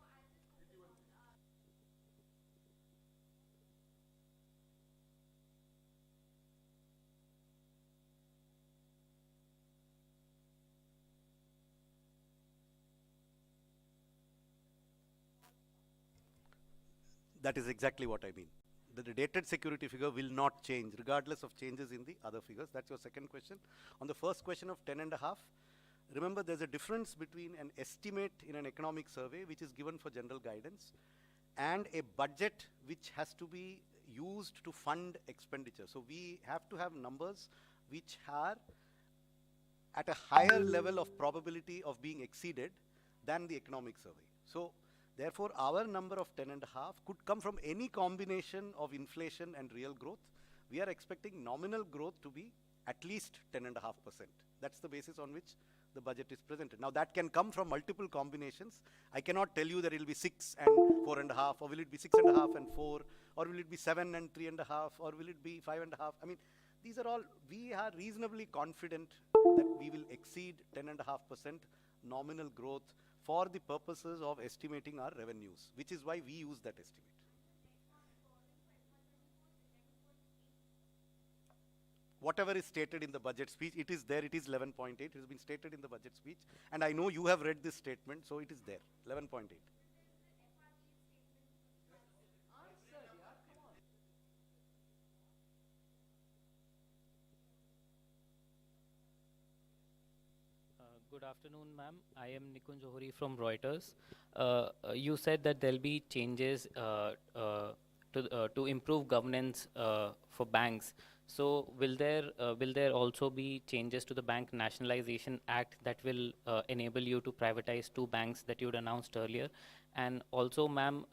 That is exactly what I mean. The dated security figure will not change regardless of changes in the other figures. That's your second question. On the first question of 10.5, remember there's a difference between an estimate in an economic survey which is given for general guidance and a budget which has to be used to fund expenditure. So we have to have numbers which are at a higher level of probability of being exceeded than the economic survey. So therefore, our number of 10.5 could come from any combination of inflation and real growth. We are expecting nominal growth to be at least 10.5%. That's the basis on which the budget is presented. Now that can come from multiple combinations. I cannot tell you that it will be 6 and 4.5, or will it be 6.5 and 4, or will it be 7 and 3.5, or will it be 5.5? I mean, these are all, we are reasonably confident that we will exceed 10.5% nominal growth for the purposes of estimating our revenues, which is why we use that estimate. Whatever is stated in the budget speech, it is there, it is 11.8, it has been stated in the budget speech, and I know you have read this statement, so it is there, 11.8. Good afternoon, ma'am. I am Nikun Johari from Reuters. You said that there'll be changes to improve governance for banks. So will there also be changes to the Bank Nationalization Act that will enable you to privatize two banks that you'd announced earlier? And also, ma'am,